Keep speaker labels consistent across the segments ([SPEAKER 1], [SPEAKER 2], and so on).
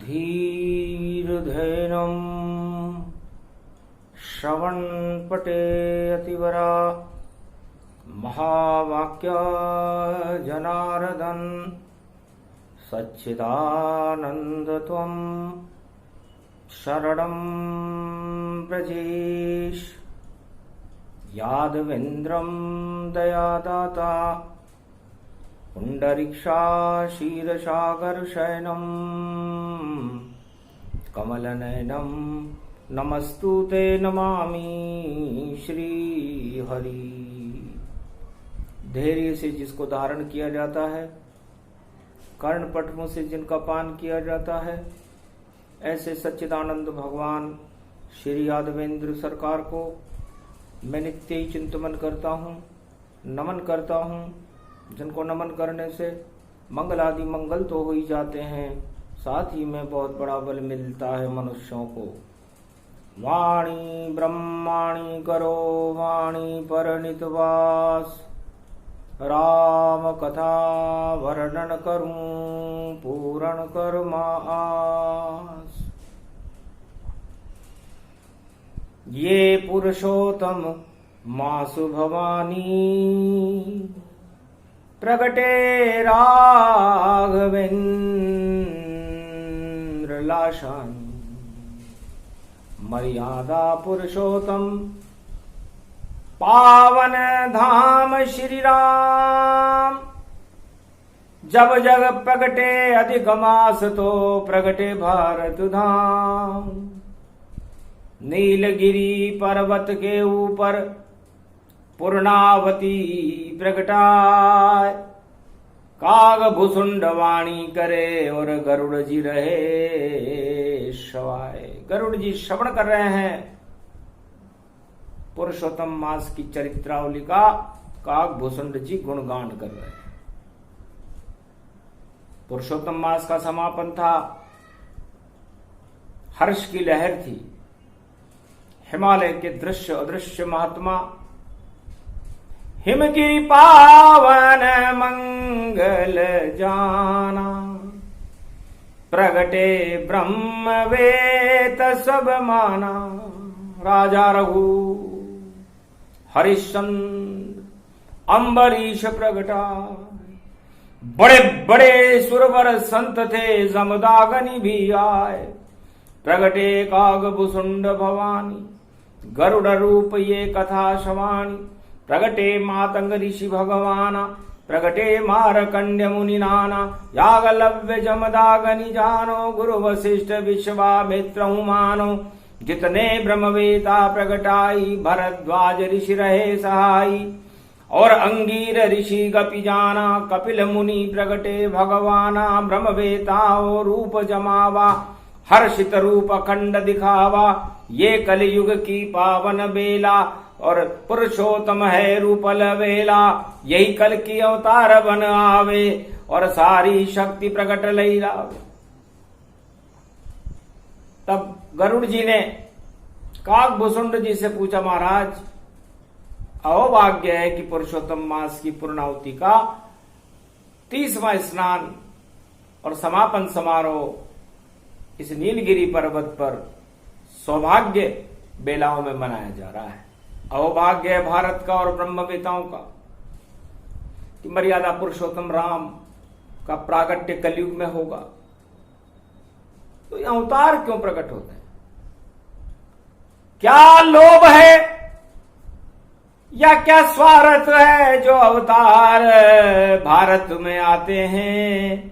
[SPEAKER 1] धीर्धेनं श्रवणपटे अतिवरा महावाक्य जनार्दन सच्चिदानंद त्वं शरणं व्रजेश यादवेन्द्रं दयादाता पुंडरीक्षा क्षीरसागरशयनं कमलनयनं नमस्तुते नमामि श्रीहरि। धैर्य से जिसको धारण किया जाता है, कर्णपटमों से जिनका पान किया जाता है, ऐसे सच्चिदानंद भगवान श्री यादवेंद्र सरकार को मैं नित्य ही चिंतन करता हूँ, नमन करता हूँ। जिनको नमन करने से मंगल आदि मंगल तो हो ही जाते हैं, साथ ही में बहुत बड़ा बल मिलता है मनुष्यों को। वाणी ब्रह्माणी करो वाणी पर नितवास, राम कथा वर्णन करूं पूर्ण कर मास। ये पुरुषोत्तम मासु भवानी, प्रगटे राघवेंद्र लाशानी। मर्यादा पुरुषोत्तम पावन धाम श्री राम। जब जग प्रगटे अधिक मास तो प्रगटे भारत धाम। नीलगिरी पर्वत के ऊपर पूर्णावती प्रगटाय, काग भुसुंड वाणी करे और गरुड़ जी रहे शवाय। गरुड़ जी श्रवण कर रहे हैं पुरुषोत्तम मास की चरित्रावली का, काग भुसुंड जी गुणगान कर रहे हैं। पुरुषोत्तम मास का समापन था, हर्ष की लहर थी। हिमालय के दृश्य अदृश्य महात्मा हिमगिरि पावन मंगल जाना। प्रगटे ब्रह्मवेत सब माना। राजा रघु हरिश्चंद्र अम्बरीश प्रगटा। बड़े बड़े सुरवर संत थे, जमदागनी भी आए। प्रगटे काग भुसुंड भवानी, गरुड़ रूप ये कथा शवाणी। प्रगटे मातंग ऋषि भगवाना, प्रगटे मारकंड्य मुनि नाना। यागलव्य जमदागनि जानो, गुरु वशिष्ठ विश्वामित्र मानो। जितने ब्रह्मवेता प्रगटाई, भरद्वाज ऋषि रहे सहाई। और अंगीर ऋषि गपि जाना, कपिल मुनि प्रगटे भगवाना। ब्रह्मवेताओ रूप जमावा, हर्षित रूप अखंड दिखावा। ये कलयुग की पावन बेला, और पुरुषोत्तम है रूप लवेला। यही कल की अवतार बन आवे, और सारी शक्ति प्रकट लई लावे। तब गरुड़ जी ने काग भुसुंड जी से पूछा, महाराज अहोभाग्य है कि पुरुषोत्तम मास की पूर्णाहुति का 30वां स्नान और समापन समारोह इस नीलगिरी पर्वत पर सौभाग्य बेलाओं में मनाया जा रहा है। अहोभाग्य है भारत का और ब्रह्मवेताओं का कि मर्यादा पुरुषोत्तम राम का प्रागट्य कलयुग में होगा। तो ये अवतार क्यों प्रकट होते हैं? क्या लोभ है या क्या स्वार्थ है जो अवतार भारत में आते हैं?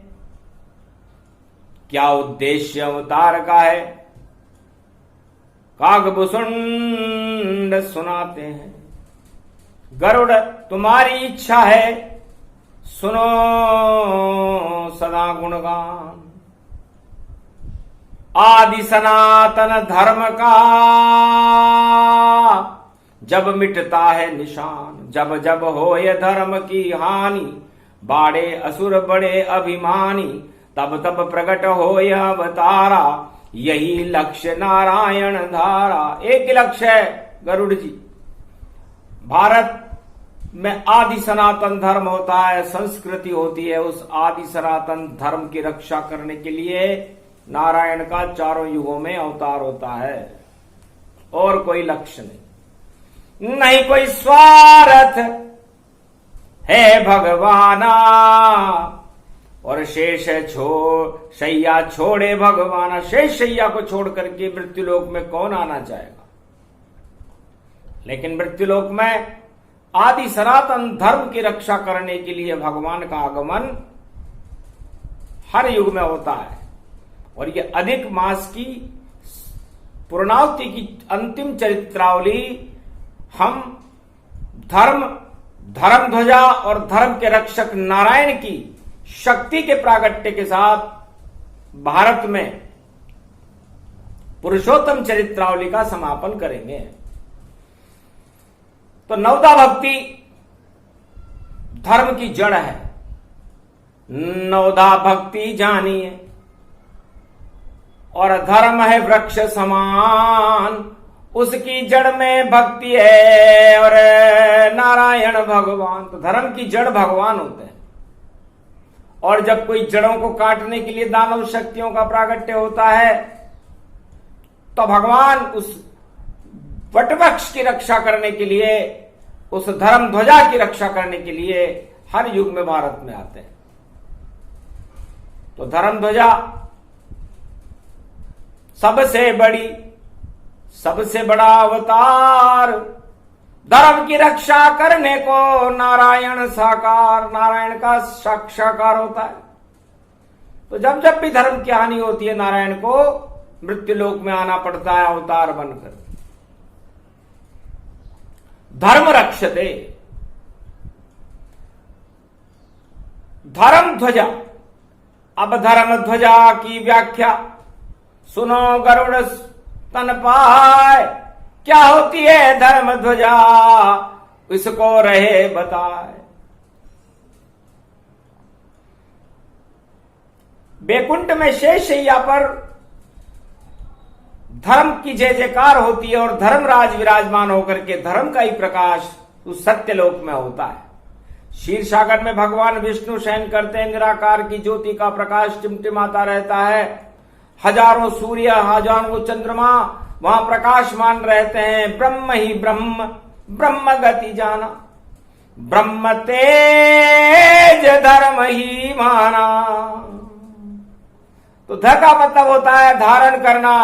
[SPEAKER 1] क्या उद्देश्य अवतार का है? कागभूषुंड सुनाते हैं, गरुड़ तुम्हारी इच्छा है, सुनो सदा गुणगान। आदि सनातन धर्म का जब मिटता है निशान, जब जब हो ये धर्म की हानि, बाड़े असुर बड़े अभिमानी, तब तब प्रकट हो यह अवतारा, यही लक्ष्य नारायण धारा। एक लक्ष्य है गरुड़ जी, भारत में आदि सनातन धर्म होता है, संस्कृति होती है, उस आदि सनातन धर्म की रक्षा करने के लिए नारायण का चारों युगों में अवतार होता है और कोई लक्ष्य नहीं, नहीं कोई स्वार्थ है भगवाना। और शेष शैया छोड़े भगवाना, शेष शैया को छोड़ करके मृत्युलोक में कौन आना चाहेगा। लेकिन मृत्युलोक में आदि सनातन धर्म की रक्षा करने के लिए भगवान का आगमन हर युग में होता है। और ये अधिक मास की पूर्णावति की अंतिम चरित्रावली हम धर्म ध्वजा और धर्म के रक्षक नारायण की शक्ति के प्रागट्य के साथ भारत में पुरुषोत्तम चरित्रावली का समापन करेंगे। तो नवदा भक्ति धर्म की जड़ है। नवदा भक्ति जानिए और धर्म है वृक्ष समान, उसकी जड़ में भक्ति है और नारायण भगवान। तो धर्म की जड़ भगवान होते हैं। और जब कोई जड़ों को काटने के लिए दानव शक्तियों का प्रागट्य होता है तो भगवान उस वटवृक्ष की रक्षा करने के लिए, उस धर्म ध्वजा की रक्षा करने के लिए हर युग में भारत में आते हैं। तो धर्म ध्वजा सबसे बड़ी, सबसे बड़ा अवतार, धर्म की रक्षा करने को नारायण साकार, नारायण का साक्षाकार होता है। तो जब जब भी धर्म की हानि होती है नारायण को मृत्युलोक में आना पड़ता है अवतार बनकर। धर्म रक्षते, धर्म ध्वजा। अब धर्म ध्वजा की व्याख्या सुनो गरुड़ स्तनपाय, क्या होती है धर्म ध्वजा, इसको रहे बताए। बैकुंठ में शेषशैया पर धर्म की जय जयकार होती है और धर्मराज विराजमान होकर के धर्म का ही प्रकाश उस सत्यलोक में होता है। क्षीर सागर में भगवान विष्णु शयन करते हैं, निराकार की ज्योति का प्रकाश टिमटिमाता रहता है। हजारों सूर्य, हजारों चंद्रमा वहां प्रकाशमान रहते हैं। ब्रह्म ही ब्रह्म, ब्रह्म गति जाना, ब्रह्म तेज धर्म ही माना। तो ध का मतलब होता है धारण करना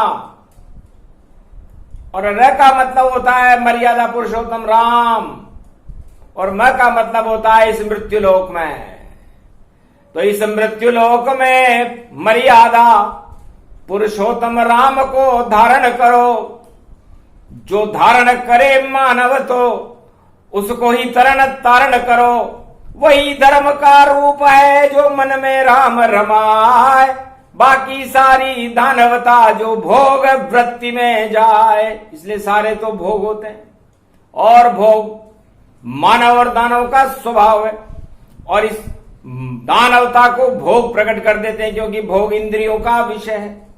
[SPEAKER 1] और र का मतलब होता है मर्यादा पुरुषोत्तम राम और म का मतलब होता है इस मृत्युलोक में। तो इस मृत्युलोक में मर्यादा पुरुषोत्तम राम को धारण करो। जो धारण करे मानव तो उसको ही तरण तारण करो। वही धर्म का रूप है जो मन में राम रमाए। बाकी सारी दानवता जो भोग वृत्ति में जाए। इसलिए सारे तो भोग होते हैं और भोग मानव और दानव का स्वभाव है और इस दानवता को भोग प्रकट कर देते हैं क्योंकि भोग इंद्रियों का विषय है।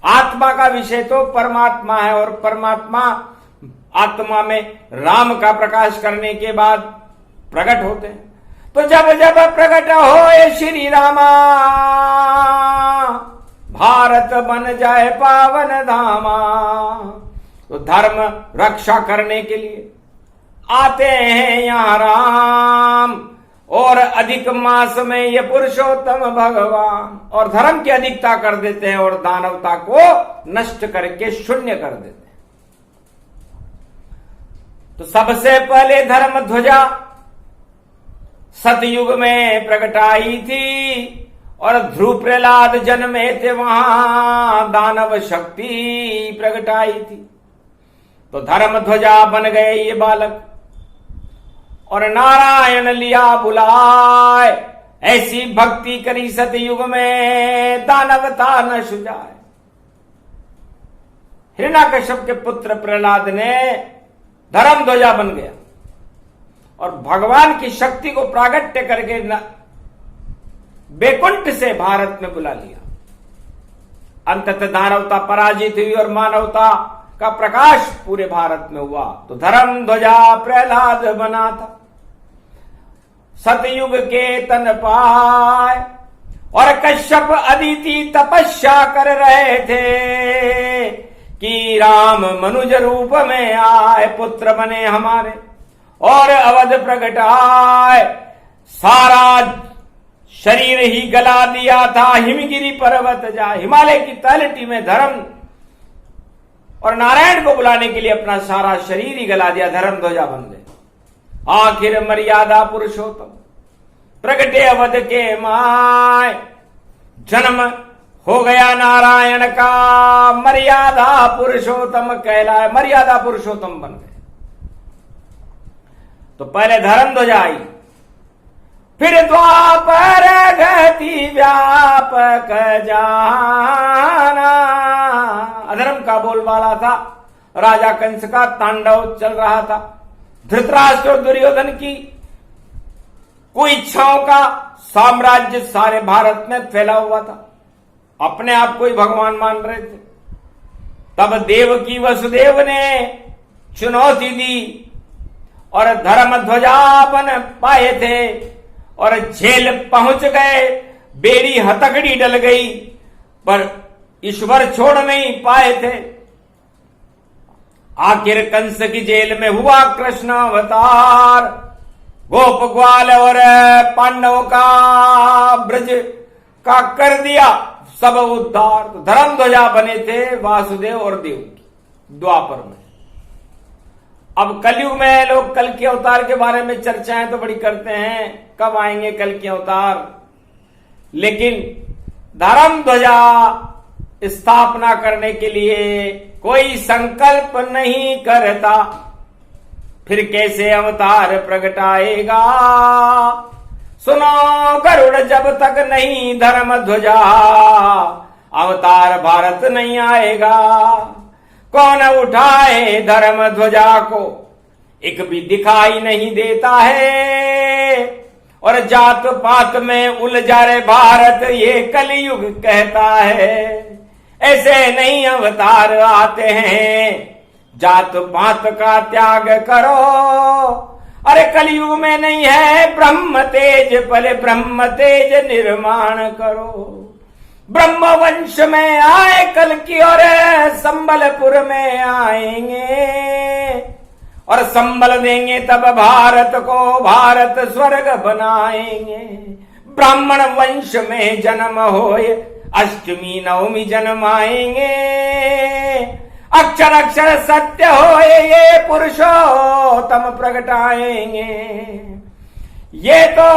[SPEAKER 1] आत्मा का विषय तो परमात्मा है और परमात्मा आत्मा में राम का प्रकाश करने के बाद प्रकट होते हैं। तो जब जब प्रकट हो श्री रामा भारत बन जाए पावन धामा। तो धर्म रक्षा करने के लिए आते हैं यहाँ राम और अधिक मास में ये पुरुषोत्तम भगवान और धर्म की अधिकता कर देते हैं और दानवता को नष्ट करके शून्य कर देते हैं। तो सबसे पहले धर्म ध्वजा सतयुग में प्रकटाई थी और ध्रुव प्रहलाद जन्मे थे वहां दानव शक्ति प्रकटाई थी। तो धर्म ध्वजा बन गए ये बालक और नारायण लिया बुलाए। ऐसी भक्ति करी सतयुग में दानवता न सुजाए। हिरण्याकश्यप के पुत्र प्रहलाद ने धर्म ध्वजा बन गया और भगवान की शक्ति को प्रागट्य करके बैकुंठ से भारत में बुला लिया। अंततः दानवता पराजित हुई और मानवता का प्रकाश पूरे भारत में हुआ। तो धर्म ध्वजा प्रहलाद बना था सतयुग के तन पाए और कश्यप अदिति तपस्या कर रहे थे कि राम मनुज रूप में आए, पुत्र बने हमारे और अवध प्रगटाए। सारा शरीर ही गला दिया था हिमगिरी पर्वत जा, हिमालय की तलहटी में धर्म और नारायण को बुलाने के लिए अपना सारा शरीर ही गला दिया, धर्म ध्वजा बन गए। आखिर मर्यादा पुरुषोत्तम प्रगटे अवध के माय, जन्म हो गया नारायण का, मर्यादा पुरुषोत्तम कहलाए, मर्यादा पुरुषोत्तम बन गए। तो पहले धर्म ध्वजा आई, फिर द्वापर गति व्यापक जाना। अधर्म का बोलबाला था, राजा कंस का तांडव चल रहा था, धृतराष्ट्र और दुर्योधन की कुइच्छाओं का साम्राज्य सारे भारत में फैला हुआ था, अपने आप को ही भगवान मान रहे थे। तब देवकी वसुदेव ने चुनौती दी और धर्म ध्वजा बन पाए थे और जेल पहुंच गए, बेड़ी हथकड़ी डल गई पर ईश्वर छोड़ नहीं पाए थे। आखिर कंस की जेल में हुआ कृष्ण अवतार, गोप ग्वाल और पांडवों का ब्रज का कर दिया सब उद्धार। तो धर्म ध्वजा बने थे वासुदेव और देवकी द्वापर में। अब कलयुग में लोग कल के अवतार के बारे में चर्चाएं तो बड़ी करते हैं, कब आएंगे कल के अवतार, लेकिन धर्म ध्वजा स्थापना करने के लिए कोई संकल्प नहीं करता, फिर कैसे अवतार प्रगटाएगा। सुनो गरुड़, जब तक नहीं धर्म ध्वजा अवतार भारत नहीं आएगा। कौन उठाए धर्म ध्वजा को, एक भी दिखाई नहीं देता है, और जात पात में उलझा रे भारत ये कलयुग कहता है। ऐसे नहीं अवतार आते हैं, जात पात का त्याग करो। अरे कलयुग में नहीं है ब्रह्म तेज, पहले ब्रह्म तेज निर्माण करो। ब्रह्म वंश में आए कल की और संबलपुर में आएंगे और संबल देंगे तब भारत को, भारत स्वर्ग बनाएंगे। ब्राह्मण वंश में जन्म होए अष्टमी नवमी जन्माएंगे। अक्षर अक्षर सत्य होए ये पुरुषोत्तम प्रगटाएंगे। ये तो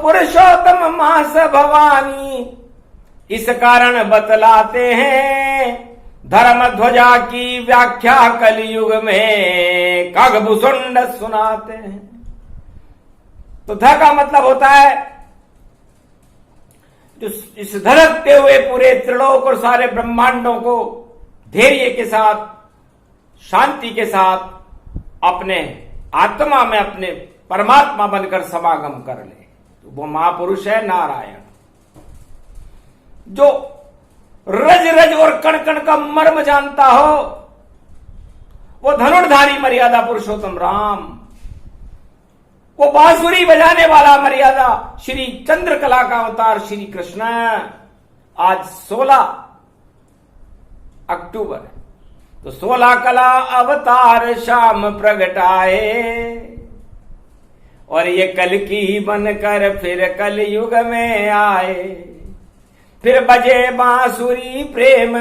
[SPEAKER 1] पुरुषोत्तम मास भवानी इस कारण बतलाते हैं। धर्म ध्वजा की व्याख्या कलयुग में खगभूषुंड सुनाते हैं। तो ध का मतलब होता है जो इस धड़कते हुए पूरे त्रिलोक और सारे ब्रह्मांडों को धैर्य के साथ, शांति के साथ अपने आत्मा में अपने परमात्मा बनकर समागम कर ले। तो वो महापुरुष है नारायण, जो रज रज और कण कण का मर्म जानता हो। वो धनुर्धारी मर्यादा पुरुषोत्तम राम, वो बांसुरी बजाने वाला मर्यादा श्री चंद्रकला का अवतार श्री कृष्ण। आज 16 अक्टूबर है, तो 16 कला अवतार शाम प्रगटाए और ये कल की बनकर फिर कल युग में आए। फिर बजे बांसुरी प्रेम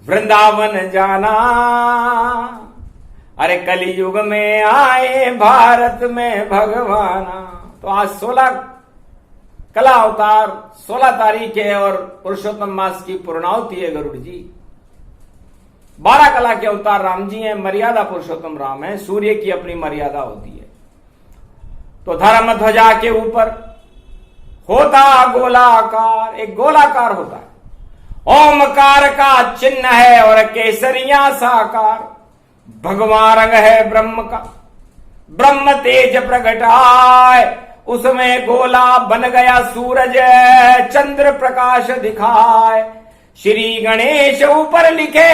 [SPEAKER 1] वृंदावन जाना। अरे कलयुग में आए भारत में भगवाना। तो आज 16 कला अवतार 16 तारीख है और पुरुषोत्तम मास की पूर्णाहुति है गरुड़ जी। 12 कला के अवतार राम जी हैं, मर्यादा पुरुषोत्तम राम है, सूर्य की अपनी मर्यादा होती है। तो धर्म ध्वजा के ऊपर होता गोलाकार, एक गोलाकार होता है, ओमकार का चिन्ह है और केसरिया साकार। भगवान रंग है ब्रह्म का, ब्रह्म तेज प्रगटाए, उसमें गोला बन गया सूरज, चंद्र प्रकाश दिखाए। श्री गणेश ऊपर लिखे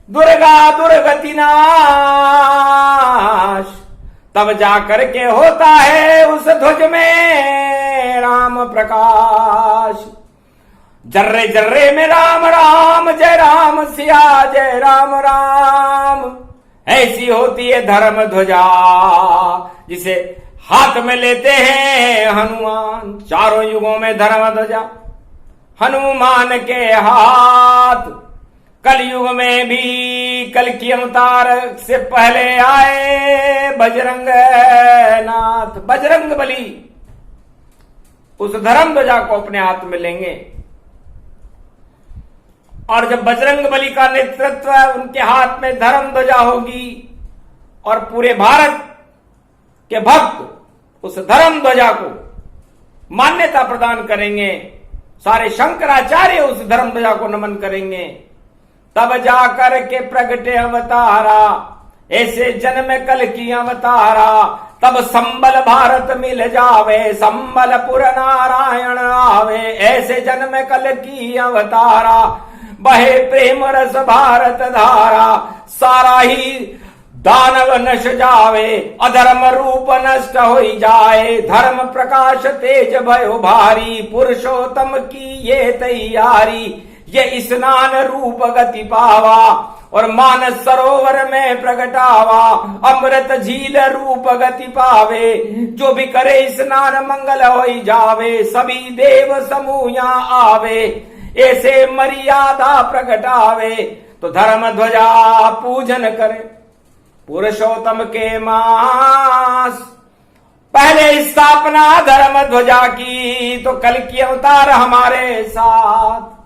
[SPEAKER 1] दुर्गा दुर्गति नाश, तब जाकर के होता है उस ध्वज में में राम प्रकाश। जर्रे जर्रे में राम राम, जय राम सिया जय राम राम। ऐसी होती है धर्म ध्वजा, जिसे हाथ में लेते हैं हनुमान। चारों युगों में धर्म ध्वजा हनुमान के हाथ। कलयुग में भी कल की अवतार से पहले आए बजरंग नाथ, बजरंग बली। उस धर्म ध्वजा को अपने हाथ में लेंगे, और जब बजरंग बली का नेतृत्व उनके हाथ में धर्म ध्वजा होगी और पूरे भारत के भक्त उस धर्म ध्वजा को मान्यता प्रदान करेंगे, सारे शंकराचार्य उस धर्म ध्वजा को नमन करेंगे, तब जाकर के प्रगटे अवतारा, ऐसे जन्म कल की अवतारा। तब संबल भारत मिल जावे, संबलपुर नारायण आवे। ऐसे जन्म कल की अवतारा, बहे प्रेम रस भारत धारा। सारा ही दानव नश जावे, अधर्म रूप नष्ट हो जाए। धर्म प्रकाश तेज भयो भारी, पुरुषोत्तम की ये तैयारी। ये स्नान रूप गति पावा, और मानस सरोवर में प्रगटावा। अमृत झील रूप गति पावे, जो भी करे स्नान मंगल हो जावे। सभी देव समूह यहाँ आवे, ऐसे मर्यादा प्रगटावे। तो धर्म ध्वजा पूजन करे पुरुषोत्तम के मास। पहले स्थापना धर्म ध्वजा की, तो कल की अवतार हमारे साथ।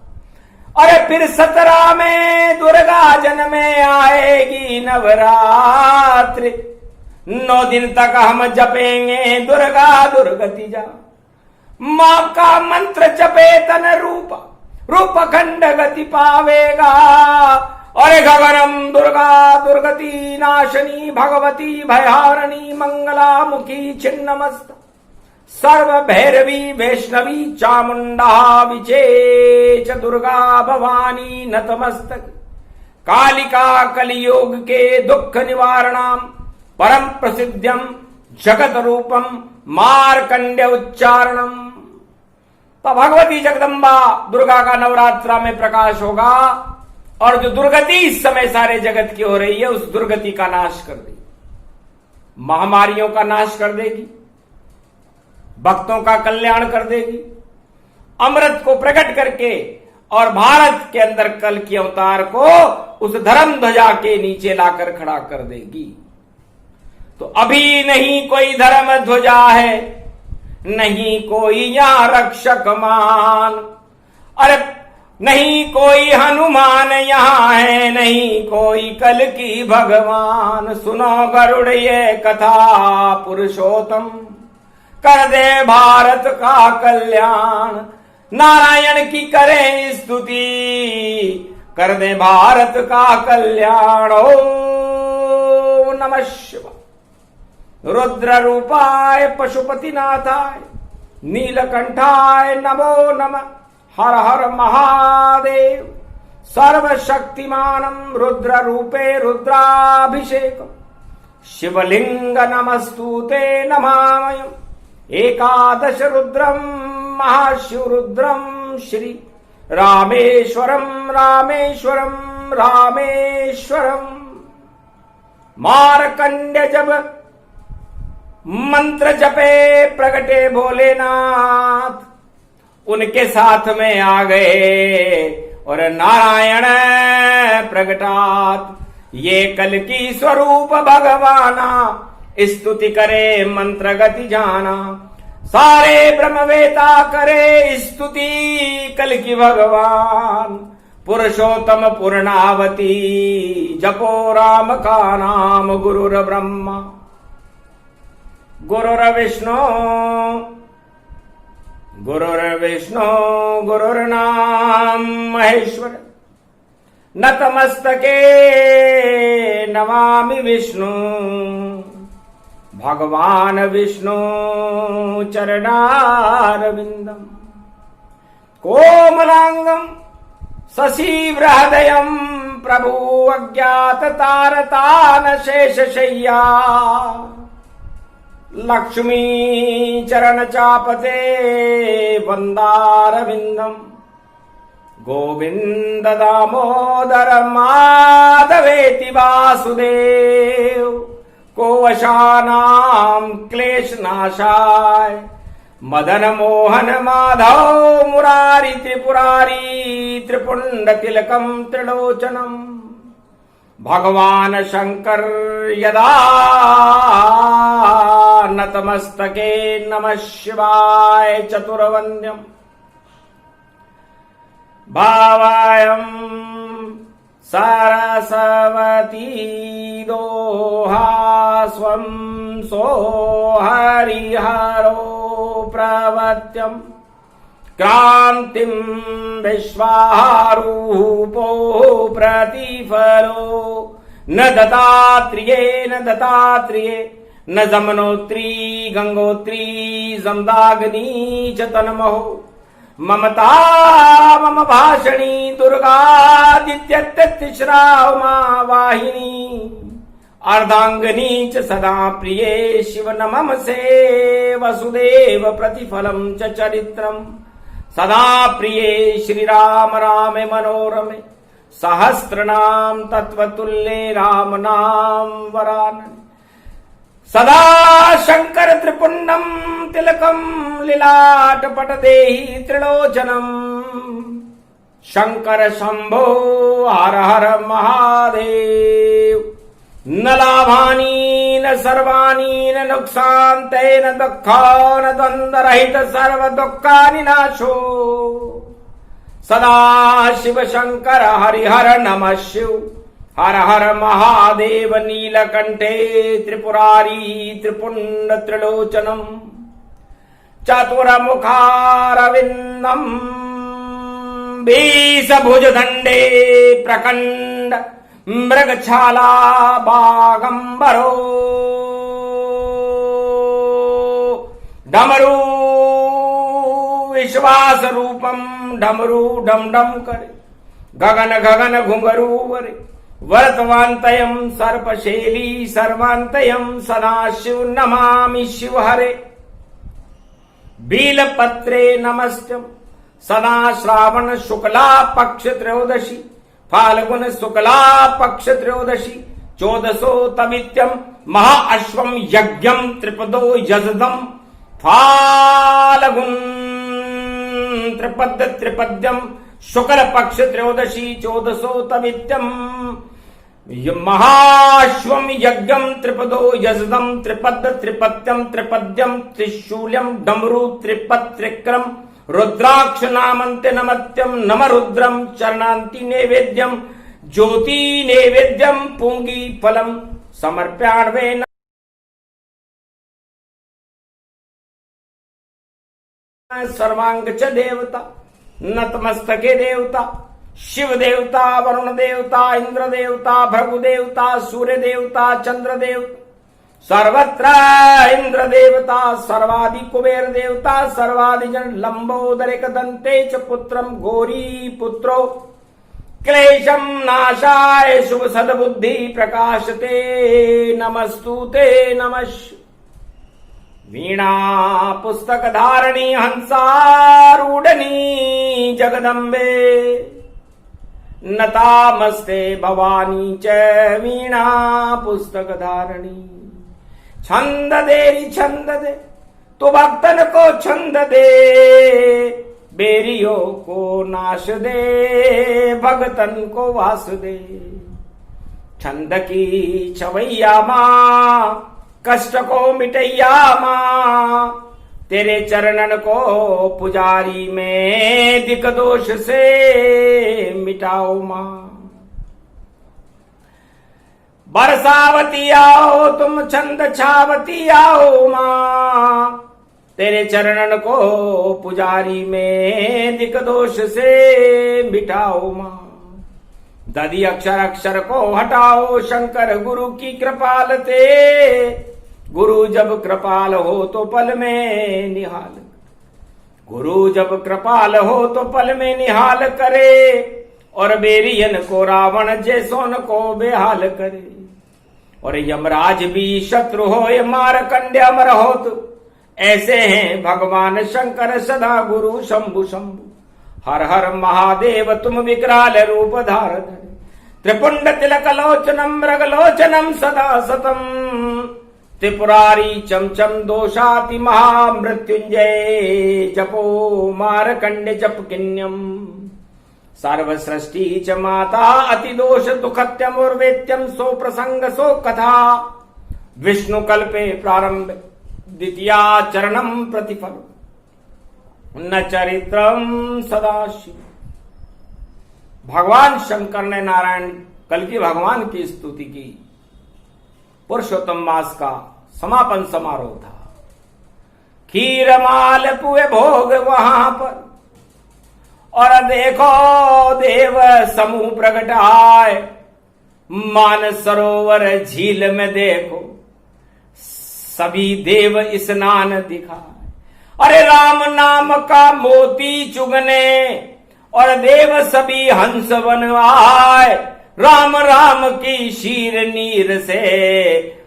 [SPEAKER 1] अरे फिर 17 में दुर्गा जन्म आएगी नवरात्रि। 9 दिन तक हम जपेंगे दुर्गा दुर्गति जा। मां का मंत्र जपे तन रूप, रूप खंड गति पावेगा। अरे गगनम दुर्गा दुर्गति नाशनी, भगवती भयहारिणी मंगला मुखी छिन्नमस्त। सर्व भैरवी वैष्णवी चामुंडा विचेच दुर्गा भवानी नतमस्तक। कालिका कलियोग के दुख निवारणाम, परम प्रसिद्धम जगत रूपम मार्कंड्य उच्चारणम। तो भगवती जगदम्बा दुर्गा का नवरात्रा में प्रकाश होगा, और जो दुर्गति इस समय सारे जगत की हो रही है, उस दुर्गति का नाश कर देगी, महामारियों का नाश कर देगी, भक्तों का कल्याण कर देगी, अमृत को प्रकट करके, और भारत के अंदर कल की अवतार को उस धर्म ध्वजा के नीचे लाकर खड़ा कर देगी। तो अभी नहीं कोई धर्म ध्वजा है, नहीं कोई यहां रक्षक मान। अरे नहीं कोई हनुमान यहां है, नहीं कोई कल की भगवान। सुनो गरुड़ ये कथा, पुरुषोत्तम कर दे भारत का कल्याण। नारायण की करें स्तुति, कर दे भारत का कल्याण। ओम नमः शिवाय। रुद्र रूपाय पशुपतिनाथाय नीलकंठाय नमो नमः। हर हर महादेव। सर्वशक्तिमानं रुद्र रूपे रुद्राभिषेकम्। शिवलिंग नमस्तुते नमामयम्। एकादश रुद्रम महाशिव रुद्रम श्री रामेश्वरम रामेश्वरम रामेश्वरम। मार्कंड्य जब मंत्र जपे प्रगटे भोलेनाथ, उनके साथ में आ गए और नारायण प्रगटात। ये कल की स्वरूप भगवाना, स्तुति करे मंत्र गति जाना। सारे ब्रह्मवेता करे स्तुति कल की भगवान। पुरुषोत्तम पूर्णावती जपो राम का नाम। गुरुर ब्रह्मा गुरुर विष्णु गुरुर्विष्णु गुरुर्नाम महेश्वर। नतमस्तके नमामि विष्णु। भगवान विष्णु चरणारविंदम। कोमलांगम शशिव्र हृदयम प्रभु अज्ञात तारतान शेष शय्या। लक्ष्मी चरण चापते वंदारविंदम गोविंद दामोदर माधवेति वासुदेव को वशानाम क्लेश नाशाय मदन मोहन माधव मुरारी त्रिपुरारी त्रिपुंड तिलकम त्रिलोचनम भगवान शंकर यदा नतमस्तके नमः शिवाय चतुर्वन्द्यम भावायं सरस्वती दोहा स्वं सो हरिहरो प्रवत्यम् क्रांतिं विश्वारूपो प्रतिफलो न दत्तात्रेये न जमनोत्री गंगोत्री जमदाग्नि च तन्महो ममता मम भाषणी दुर्गादित्यतिश्रा उमा वाहिनी अर्धांगनी च सदा प्रिये शिव नमसे वसुदेव प्रतिफलं च चरित्रम् सदा प्रिये श्रीराम रामे मनोरमे सहस्रनाम तत्वतुल्ये राम नाम वरानने सदा शंकर त्रिपुंडम तिलकम लीलाट पटदेहि त्रिलोचनम शंकर शंभो हर हर महादेव न लाभानि न सर्वाणि न नुकसान्ते न दुःखो न द्वन्द्वरहित सर्व दुःखानि नाशो सदा शिव शंकर हरिहर नमः शिव हर हर महादेव नीलकंठे त्रिपुरारी त्रिपुंड त्रिलोचनम चतुर्मुखारविंदम बीसभुजदंडे प्रकंड मृगछाला बागंबरो डमरू विश्वास रूपम डमरू डम डम करे गगन गगन घुंघरू वरे वर्तवान्तयं सर्पशैली सर्वान्तयं सदाशिव नमामि शिव हरे बीलपत्रे नमस्त्यं सदा श्रावण शुक्ला पक्ष त्रयोदशी फाल्गुन शुक्ला पक्ष त्रयोदशी चौदसो तमित्यं महाअश्वं यज्ञं त्रिपदो यजदं फाल्गुन त्रिपद्यं शुक्ल पक्ष त्रयोदशी चौदसो तमित्यं महाश्वम यज्ञम त्रिपदो यजदम त्रिपद त्रिपत्यम त्रिपद्यम त्रिशूल्यम डमरू त्रिपद त्रिक्रम रुद्राक्ष नामंते नमत्यम नम रुद्रम चरणांति नैवेद्यम ज्योति नैवेद्यम पुंगी फलम समर्प्याण्वे सर्वांग च देवता नतमस्तके देवता शिव देवता वरुण देवता इंद्र देवता भृगु देवता सूर्य देवता चंद्र देवता सर्वत्र इंद्र देवता सर्वादि कुबेर देवता सर्वादि जन लंबोदरिक दंते च पुत्रम गौरी पुत्रो क्लेशम नाशाय शुभ सद्बुद्धि प्रकाशते नमस्तुते नमः वीणा पुस्तक धारणी हंसारूढ़नी जगदम्बे नतामस्ते भवानी च वीणा पुस्तक धारणी छंद दे तो भक्तन को छंद दे बेरियो को नाश दे भगतन को वास दे छंद की छवैया माँ कष्ट को मिटैया माँ तेरे चरणन को पुजारी में दिक दोष से मिटाओ माँ बरसावती आओ तुम छंद छावती आओ माँ तेरे चरणन को पुजारी में दिक दोष से मिटाओ माँ दधि अक्षर अक्षर को हटाओ शंकर गुरु की कृपाल ते गुरु जब कृपाल हो तो पल में निहाल गुरु जब कृपाल हो तो पल में निहाल करे और बेरियन को रावण जैसोन को बेहाल करे और यमराज भी शत्रु हो ये मारकंडे अमर हो तो ऐसे हैं भगवान शंकर सदा गुरु शंभु शंभु। हर हर महादेव तुम विकराल रूप धार धरे त्रिपुंड तिलक लोचनम मृगलोचनम सदा सतम त्रिपुरारी चमचम दोषाति महामृत्युंजय जपो मारकंडे जप किन्यम सर्व सृष्टि च माता अति दोष दुखत्यम और वेत्यम सो प्रसंग सो कथा विष्णु कल्पे प्रारंभ द्वितीया चरणम प्रतिफल न चरित्रम सदाशिव। भगवान शंकर ने नारायण कल की भगवान की स्तुति की। पुरुषोत्तम मास का समापन समारोह था। खीर माल पुए भोग वहां पर और देखो देव समूह प्रगट आए मान सरोवर झील में देखो सभी देव स्नान दिखाए। अरे राम नाम का मोती चुगने और देव सभी हंस बन आए राम राम की शीर नीर से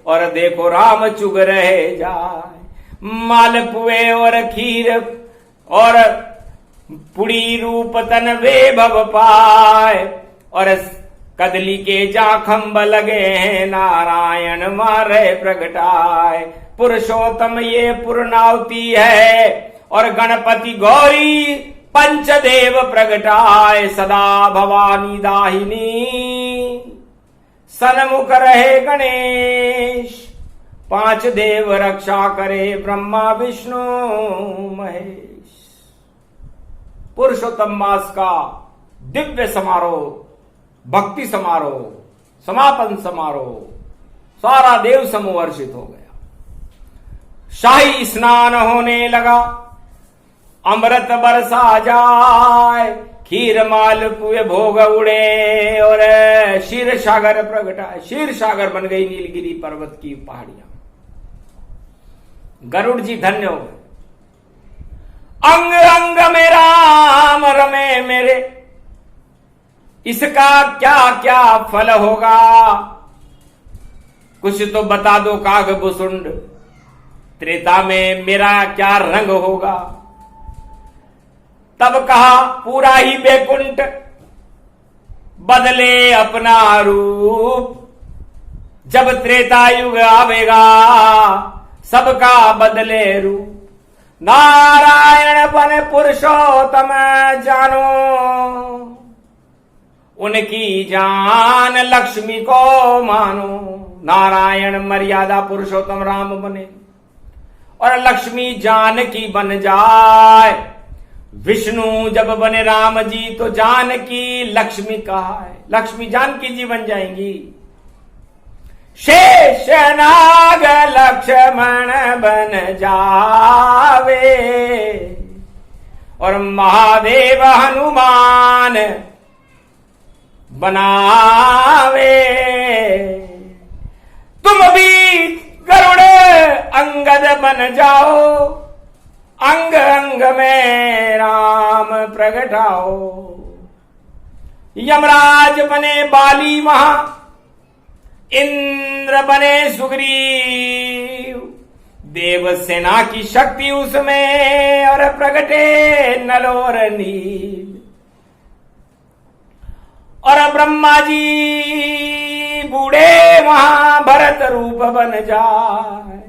[SPEAKER 1] और देखो राम चुग रहे जाए। मालपुए और खीर और पुड़ी रूप तन वे भव पाए और कदली के जाखंब लगे हैं नारायण मारे प्रगटाए। पुरुषोत्तम ये पूर्णावती है और गणपति गौरी पंचदेव प्रगटाए सदा भवानी दाहिनी सन्मुख रहे गणेश पांच देव रक्षा करे ब्रह्मा विष्णु महेश। पुरुषोत्तम मास का दिव्य समारोह भक्ति समारोह समापन समारोह सारा देव समूह वर्षित हो गया। शाही स्नान होने लगा अमृत बरसा जाए खीर माल पुए भोग उड़े और क्षीर सागर प्रगटाए। क्षीर सागर बन गई नीलगिरी पर्वत की पहाड़ियां। गरुड़ जी धन्य हो गए। अंग अंग में राम रमे मेरे इसका क्या क्या फल होगा कुछ तो बता दो काग भुसुंड त्रेता में मेरा क्या रंग होगा। तब कहा पूरा ही बैकुंठ बदले अपना रूप जब त्रेता युग आवेगा सबका बदले रूप। नारायण बने पुरुषोत्तम जानो उनकी जान लक्ष्मी को मानो। नारायण मर्यादा पुरुषोत्तम राम बने और लक्ष्मी जानकी बन जाए। विष्णु जब बने राम जी तो जानकी लक्ष्मी कहा है लक्ष्मी जानकी जी बन जाएंगी। शेष नाग लक्ष्मण बन जावे और महादेव हनुमान बनावे। तुम भी गरुड़ अंगद बन जाओ अंग अंग में राम प्रगटाओ। यमराज बने बाली वहां इंद्र बने सुग्रीव देव सेना की शक्ति उसमें और प्रगटे नल और नील। और ब्रह्मा जी बूढ़े वहां भरत रूप बन जाए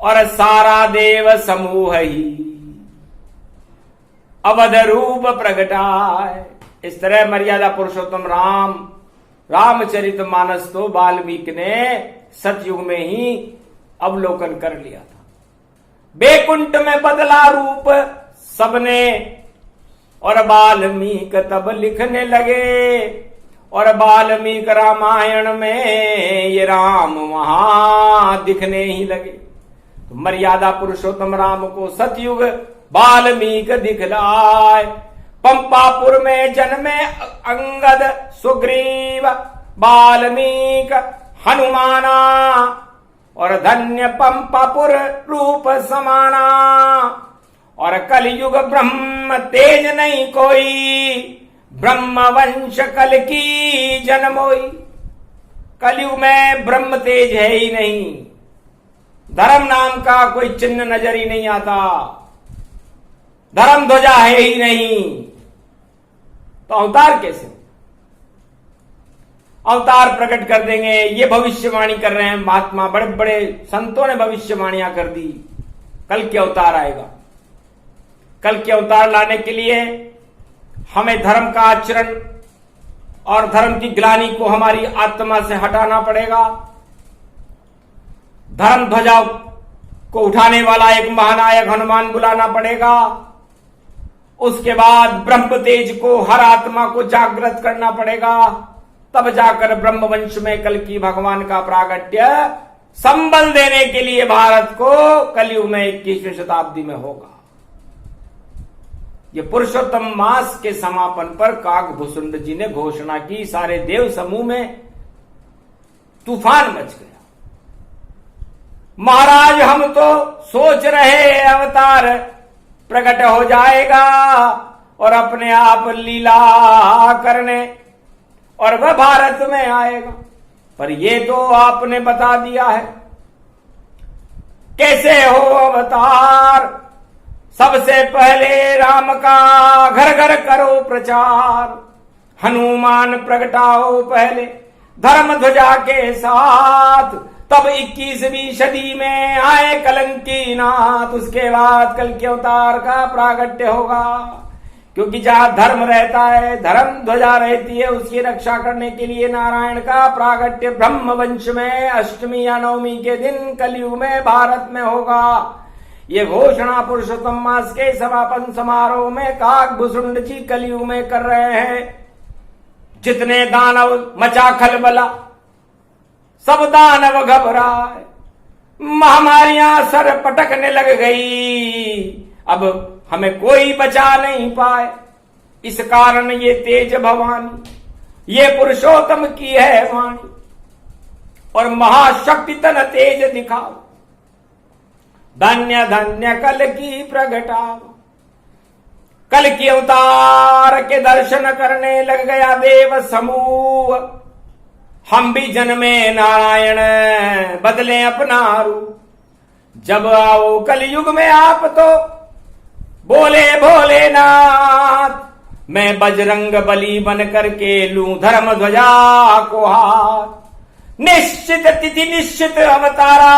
[SPEAKER 1] और सारा देव समूह ही अवध रूप प्रगटाए। इस तरह मर्यादा पुरुषोत्तम राम रामचरित मानस तो वाल्मीकि ने सतयुग में ही अवलोकन कर लिया था। बैकुंठ में बदला रूप सबने और वाल्मीकि तब लिखने लगे और वाल्मीकि रामायण में ये राम वहां दिखने ही लगे। तो मर्यादा पुरुषोत्तम राम को सतयुग वाल्मीकि दिखलाए। पंपापुर में जन्मे अंगद सुग्रीव वाल्मीकि हनुमाना और धन्य पंपापुर रूप समाना। और कलयुग ब्रह्म तेज नहीं कोई ब्रह्म वंश कल की जन्मोई। कलयुग में ब्रह्म तेज है ही नहीं, धर्म नाम का कोई चिन्ह नजर ही नहीं आता, धर्म ध्वजा है ही नहीं, तो अवतार कैसे? अवतार प्रकट कर देंगे, ये भविष्यवाणी कर रहे हैं महात्मा, बड़े बड़े संतों ने भविष्यवाणियां कर दी, कल के अवतार आएगा। कल के अवतार लाने के लिए हमें धर्म का आचरण और धर्म की ग्लानि को हमारी आत्मा से हटाना पड़ेगा। धर्म ध्वजा को उठाने वाला एक महानायक हनुमान बुलाना पड़ेगा। उसके बाद ब्रह्म तेज को हर आत्मा को जागृत करना पड़ेगा, तब जाकर ब्रह्म वंश में कल की भगवान का प्रागट्य संबल देने के लिए भारत को कलयुग में 21वीं शताब्दी में होगा। ये पुरुषोत्तम मास के समापन पर काकभूषुंड जी ने घोषणा की, सारे देव समूह में तूफान मच गया। महाराज हम तो सोच रहे अवतार प्रकट हो जाएगा और अपने आप लीला करने और वह भारत में आएगा, पर ये तो आपने बता दिया है। कैसे हो अवतार? सबसे पहले राम का घर घर करो प्रचार, हनुमान प्रगटाओ पहले धर्म ध्वजा के साथ, तब 21वीं सदी में आए कलंकी नाथ, उसके बाद कल के अवतार का प्रागट्य होगा। क्योंकि जहां धर्म रहता है, धर्म ध्वजा रहती है, उसकी रक्षा करने के लिए नारायण का प्रागट्य ब्रह्म वंश में अष्टमी या नवमी के दिन कलयुग में भारत में होगा। ये घोषणा पुरुषोत्तम मास के समापन समारोह में काकभूषुंड जी कलयुग में कर रहे हैं। जितने दानव मचा खलबला, सब दानव घबराए, महामारियां सर पटकने लग गई, अब हमें कोई बचा नहीं पाए। इस कारण ये तेज भवानी, ये पुरुषोत्तम की है वाणी, और महाशक्ति तन तेज दिखाओ, धन्य धन्य कल की प्रगटाओ। कल की अवतार के दर्शन करने लग गया देव समूह, हम भी जन्मे नारायण बदले अपना रूप। जब आओ कलयुग में आप तो बोले भोलेनाथ, मैं बजरंग बली बन करके लूं धर्म ध्वजा को हाथ। निश्चित तिथि निश्चित अवतारा,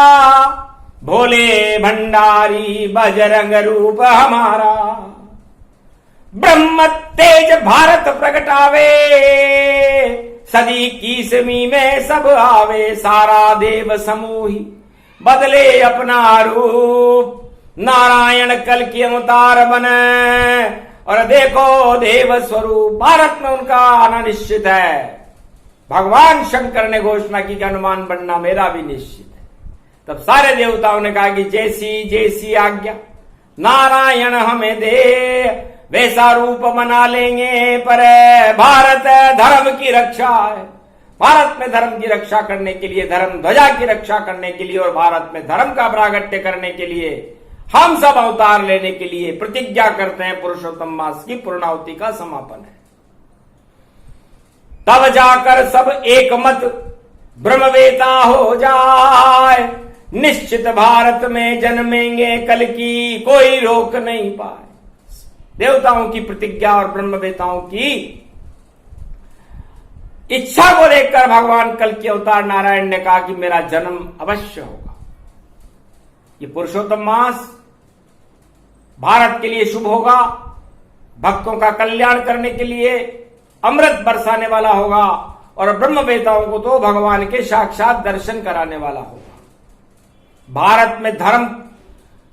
[SPEAKER 1] भोले भंडारी बजरंग रूप हमारा। ब्रह्म तेज भारत प्रगटावे, सदी 21वीं में सब आवे। सारा देव समूही बदले अपना रूप, नारायण कल की अवतार बने, और देखो देव स्वरूप भारत में उनका आना निश्चित है। भगवान शंकर ने घोषणा की कि हनुमान बनना मेरा भी निश्चित है। तब सारे देवताओं ने कहा कि जैसी जैसी आज्ञा नारायण हमें दे, वैसा रूप बना लेंगे, पर भारत धर्म की रक्षा है। भारत में धर्म की रक्षा करने के लिए, धर्म ध्वजा की रक्षा करने के लिए और भारत में धर्म का प्रागट्य करने के लिए हम सब अवतार लेने के लिए प्रतिज्ञा करते हैं। पुरुषोत्तम मास की पूर्णाहुति का समापन है। तब जाकर सब एक मत ब्रह्मवेता हो जाए, निश्चित भारत में जन्मेंगे कल की कोई रोक नहीं पाए। देवताओं की प्रतिज्ञा और ब्रह्मवेताओं की इच्छा को देखकर भगवान कल के अवतार नारायण ने कहा कि मेरा जन्म अवश्य होगा। ये पुरुषोत्तम मास भारत के लिए शुभ होगा, भक्तों का कल्याण करने के लिए अमृत बरसाने वाला होगा, और ब्रह्मवेताओं को तो भगवान के साक्षात दर्शन कराने वाला होगा। भारत में धर्म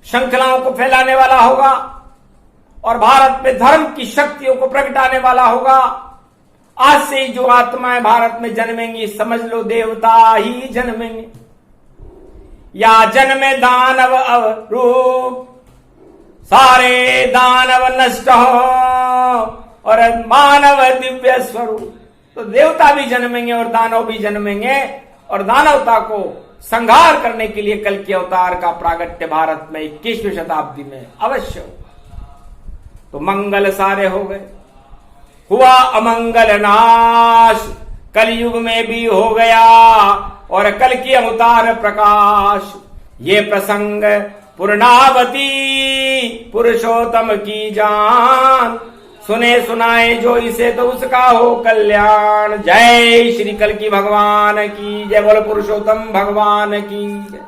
[SPEAKER 1] श्रृंखलाओं को फैलाने वाला होगा और भारत में धर्म की शक्तियों को प्रगटाने वाला होगा। आज से ही जो आत्माएं भारत में जन्मेंगी, समझ लो देवता ही जन्मेंगे। या जन्मे दानव अवरूप, सारे दानव नष्ट हो और मानव दिव्य स्वरूप। तो देवता भी जन्मेंगे और दानव भी जन्मेंगे, और दानवता को संहार करने के लिए कल के अवतार का प्रागट्य भारत में 21वीं शताब्दी में अवश्य होगा। तो मंगल सारे हो गए, हुआ अमंगल नाश, कलयुग में भी हो गया और कल की अवतार प्रकाश। ये प्रसंग पूर्णावती पुरुषोत्तम की जान, सुने सुनाए जो इसे तो उसका हो कल्याण। जय श्री कल की भगवान की जय, बोलो पुरुषोत्तम भगवान की जय।